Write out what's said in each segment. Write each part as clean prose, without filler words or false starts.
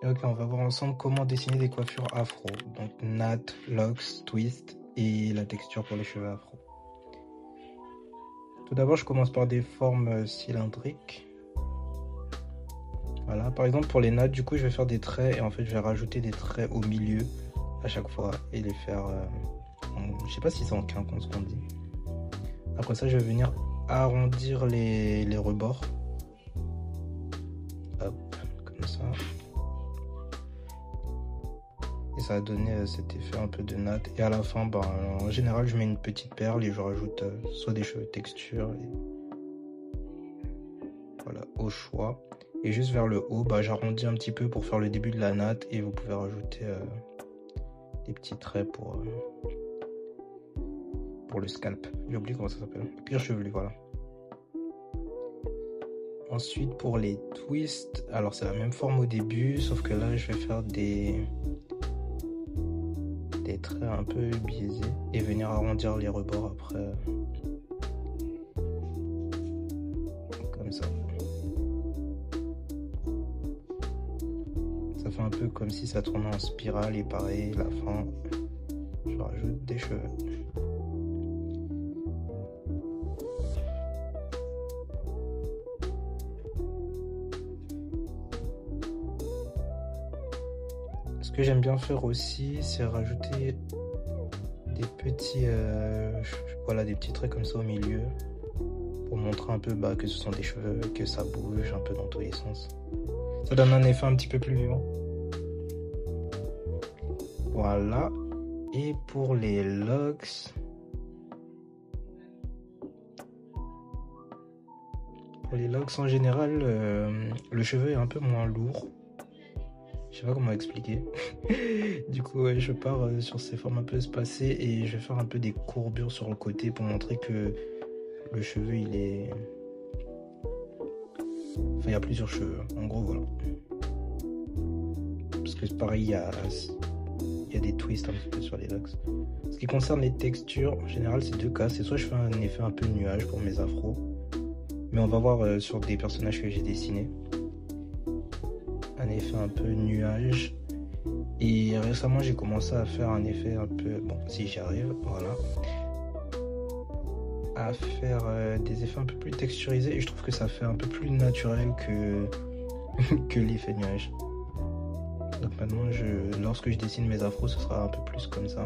Ok, on va voir ensemble comment dessiner des coiffures afro. Donc natte, locks, twist et la texture pour les cheveux afro. Tout d'abord, je commence par des formes cylindriques. Voilà, par exemple pour les nattes, du coup, je vais faire des traits et en fait, je vais rajouter des traits au milieu à chaque fois et les faire... je sais pas si c'est en quinconce qu'on dit. Après ça, je vais venir arrondir les rebords. Hop, comme ça. Et ça va donner cet effet un peu de natte. Et à la fin, en général, je mets une petite perle et je rajoute soit des cheveux texture. Et... voilà, au choix. Et juste vers le haut, j'arrondis un petit peu pour faire le début de la natte. Et vous pouvez rajouter des petits traits pour le scalp. J'ai oublié comment ça s'appelle. Le cuir chevelu, voilà. Ensuite, pour les twists, alors c'est la même forme au début, sauf que là, je vais faire des traits un peu biaisés et venir arrondir les rebords après. Comme ça. Ça fait un peu comme si ça tournait en spirale et pareil, la fin, je rajoute des cheveux. Ce que j'aime bien faire aussi, c'est rajouter des petits, voilà, des petits traits comme ça au milieu pour montrer un peu que ce sont des cheveux, que ça bouge un peu dans tous les sens. Ça donne un effet un petit peu plus vivant. Voilà. Et pour les locks, en général, le cheveu est un peu moins lourd. Je sais pas comment expliquer. Du coup, ouais, je pars sur ces formes un peu espacées et je vais faire un peu des courbures sur le côté pour montrer que le cheveu, il est... enfin, il y a plusieurs cheveux. En gros, voilà. Parce que c'est pareil, il y a des twists un petit peu sur les locks. Ce qui concerne les textures, en général, c'est deux cas. C'est soit je fais un effet un peu nuage pour mes afros, mais on va voir sur des personnages que j'ai dessinés. Un effet un peu nuage. Et récemment, j'ai commencé à faire un effet un peu... bon, si j'y arrive, voilà. À faire des effets un peu plus texturisés. Et je trouve que ça fait un peu plus naturel que l'effet nuage. Donc maintenant, lorsque je dessine mes afros, ce sera un peu plus comme ça.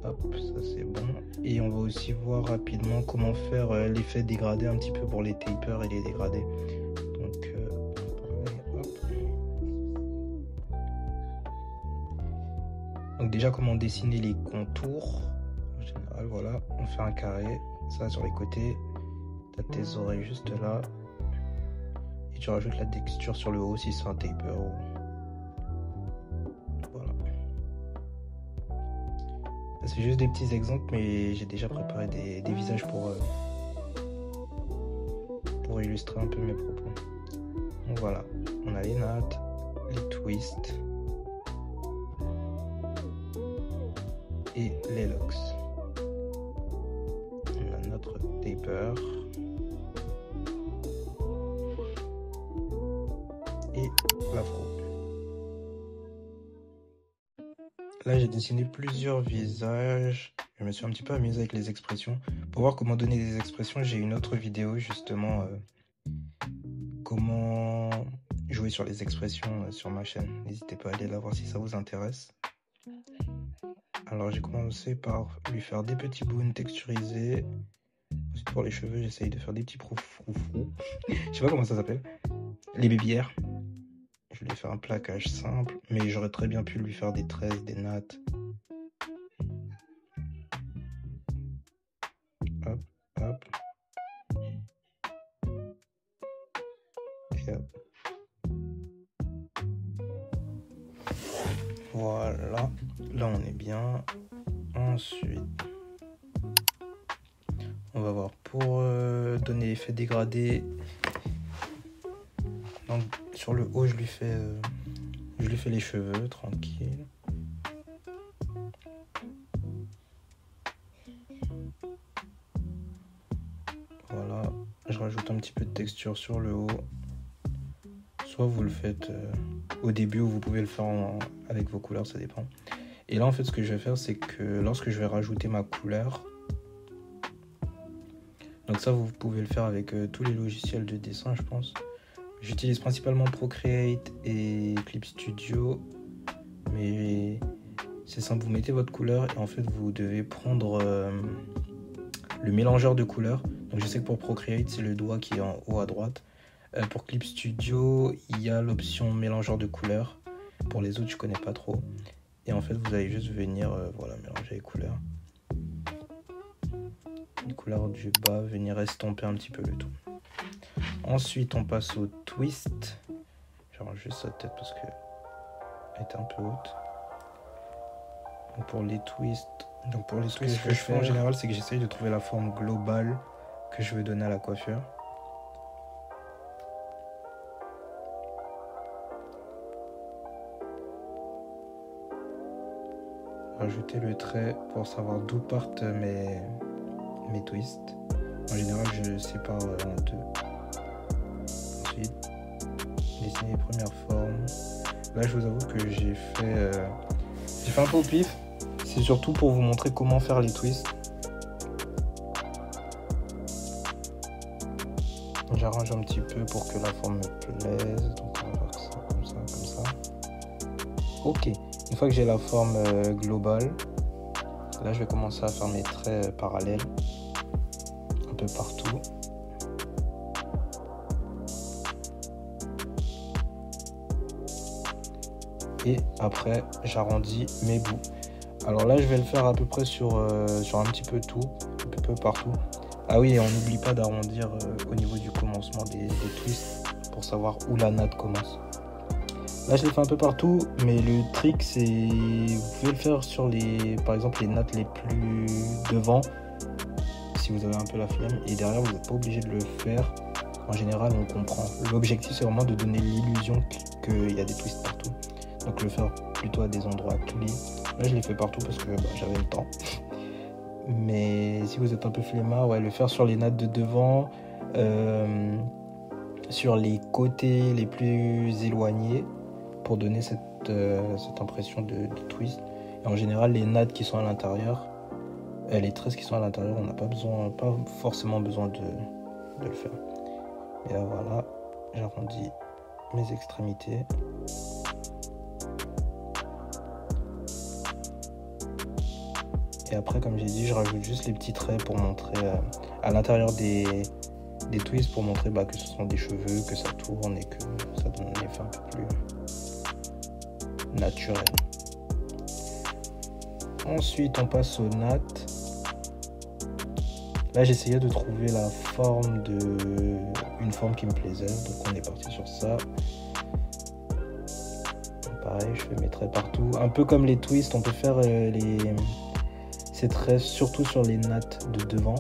Hop, ça c'est bon. Et on va aussi voir rapidement comment faire l'effet dégradé un petit peu pour les tapers et les dégradés. Donc, hop. Donc déjà, comment dessiner les contours. En général, voilà, on fait un carré, ça sur les côtés. T'as tes oreilles juste là. Et tu rajoutes la texture sur le haut si c'est un taper. Voilà. C'est juste des petits exemples, mais j'ai déjà préparé des visages pour illustrer un peu mes propos. Donc voilà, on a les nattes, les twists et les locks. On a notre taper et l'afro. Là, j'ai dessiné plusieurs visages. Je me suis un petit peu amusé avec les expressions. Pour voir comment donner des expressions, j'ai une autre vidéo justement comment jouer sur les expressions sur ma chaîne. N'hésitez pas à aller la voir si ça vous intéresse. Alors j'ai commencé par lui faire des petits bouns texturisés. Ensuite pour les cheveux, j'essaye de faire des petits froufrous. Je sais pas comment ça s'appelle. Les babyères. Je lui ai fait un plaquage simple, mais j'aurais très bien pu lui faire des tresses, des nattes. Hop, hop. Et hop. Voilà. Là on est bien. Ensuite, on va voir pour donner l'effet dégradé. Donc sur le haut, je lui fais les cheveux tranquille. Voilà, je rajoute un petit peu de texture sur le haut, soit vous le faites au début ou vous pouvez le faire avec vos couleurs, ça dépend. Et là en fait ce que je vais faire c'est que lorsque je vais rajouter ma couleur, donc ça vous pouvez le faire avec tous les logiciels de dessin je pense. J'utilise principalement Procreate et Clip Studio, mais c'est simple, vous mettez votre couleur et en fait vous devez prendre le mélangeur de couleurs. Donc je sais que pour Procreate c'est le doigt qui est en haut à droite. Pour Clip Studio il y a l'option mélangeur de couleurs. Pour les autres je connais pas trop. Et en fait vous allez juste venir mélanger les couleurs. Les couleurs du bas, venir estomper un petit peu le tout. Ensuite on passe au twist. J'arrange juste sa tête parce qu'elle était un peu haute. Donc pour les twists, ce que je fais en général c'est que j'essaye de trouver la forme globale que je veux donner à la coiffure. Rajouter le trait pour savoir d'où partent mes twists. En général je sépare en deux. Ensuite dessiner les premières formes. Là je vous avoue que j'ai fait un peu au pif. C'est surtout pour vous montrer comment faire les twists. J'arrange un petit peu pour que la forme me plaise. Donc on va voir ça comme ça, comme ça. Ok, une fois que j'ai la forme globale, là je vais commencer à faire mes traits parallèles un peu partout. Et après j'arrondis mes bouts. Alors là je vais le faire à peu près sur un petit peu tout, un peu partout. Ah oui, et on n'oublie pas d'arrondir au niveau du commencement des twists pour savoir où la natte commence. Là je l'ai fait un peu partout, mais le trick c'est vous pouvez le faire sur par exemple les nattes les plus devant si vous avez un peu la flemme, et derrière vous n'êtes pas obligé de le faire. En général on comprend. L'objectif c'est vraiment de donner l'illusion qu'il y a des twists partout. Donc le faire plutôt à des endroits clés. Là je l'ai fait partout parce que j'avais le temps. Mais si vous êtes un peu flemmard, le faire sur les nattes de devant, sur les côtés les plus éloignés pour donner cette impression de twist. Et en général les nattes qui sont à l'intérieur, les tresses qui sont à l'intérieur, on n'a pas forcément besoin de le faire. Et là voilà, j'arrondis mes extrémités. Et après, comme j'ai dit, je rajoute juste les petits traits pour montrer à l'intérieur des twists, pour montrer que ce sont des cheveux, que ça tourne et que ça donne un effet un peu plus naturel. Ensuite, on passe aux nattes. Là, j'essayais de trouver une forme qui me plaisait, donc on est parti sur ça. Pareil, je fais mes traits partout. Un peu comme les twists, on peut faire ces traits surtout sur les nattes de devant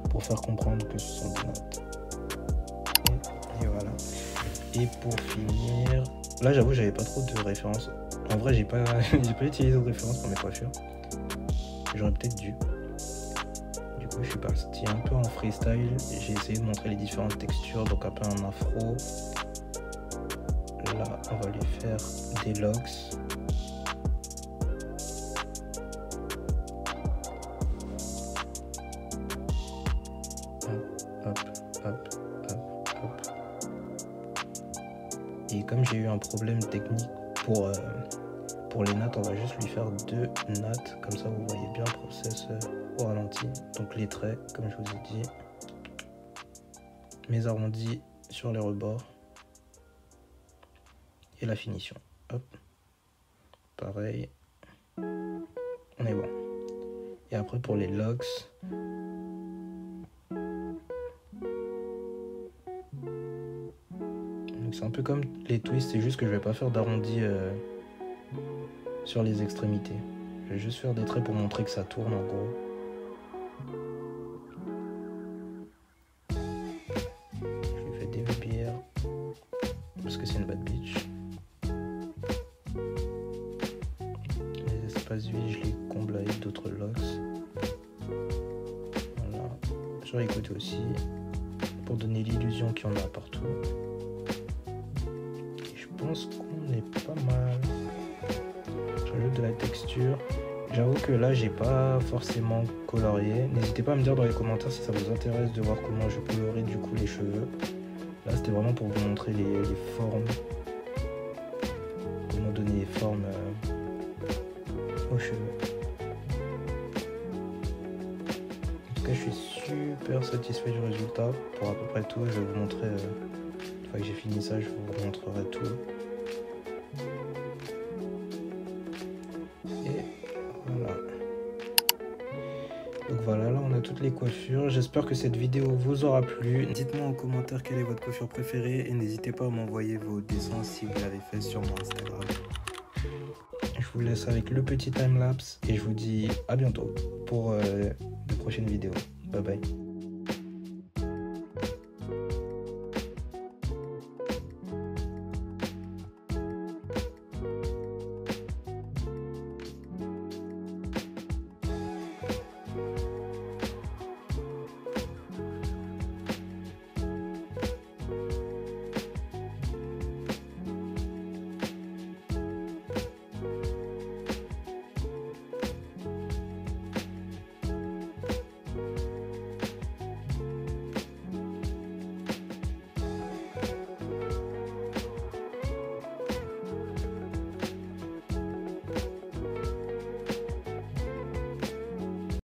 pour faire comprendre que ce sont des nattes. Et voilà. Et pour finir, là j'avoue j'avais pas trop de références. En vrai j'ai pas utilisé de références pour mes coiffures. J'aurais peut-être dû. Du coup je suis parti un peu en freestyle. J'ai essayé de montrer les différentes textures, donc un peu en afro. Là on va lui faire des locks. Et comme j'ai eu un problème technique pour les nattes, on va juste lui faire 2 nattes. Comme ça, vous voyez bien le process au ralenti. Donc les traits, comme je vous ai dit. Mes arrondis sur les rebords. Et la finition. Hop. Pareil. On est bon. Et après, pour les locks... C'est un peu comme les twists, c'est juste que je vais pas faire d'arrondi sur les extrémités. Je vais juste faire des traits pour montrer que ça tourne en gros. Je lui fais des paupières parce que c'est une bad bitch. Les espaces vides, je les comble avec d'autres locks. Voilà. Sur les côtés aussi. Pour donner l'illusion qu'il y en a partout. Et je pense qu'on est pas mal. Je rajoute de la texture. J'avoue que là j'ai pas forcément colorié. N'hésitez pas à me dire dans les commentaires si ça vous intéresse de voir comment je colorie du coup les cheveux. Là c'était vraiment pour vous montrer les formes. Comment donner les formes aux cheveux. En tout cas je suis super satisfait du résultat. Pour à peu près tout, je vais vous montrer. Une fois que j'ai fini ça, je vous montrerai tout. Donc voilà, là on a toutes les coiffures. J'espère que cette vidéo vous aura plu. Dites-moi en commentaire quelle est votre coiffure préférée et n'hésitez pas à m'envoyer vos dessins si vous l'avez fait sur mon Instagram. Je vous laisse avec le petit timelapse et je vous dis à bientôt pour de prochaines vidéos. Bye bye.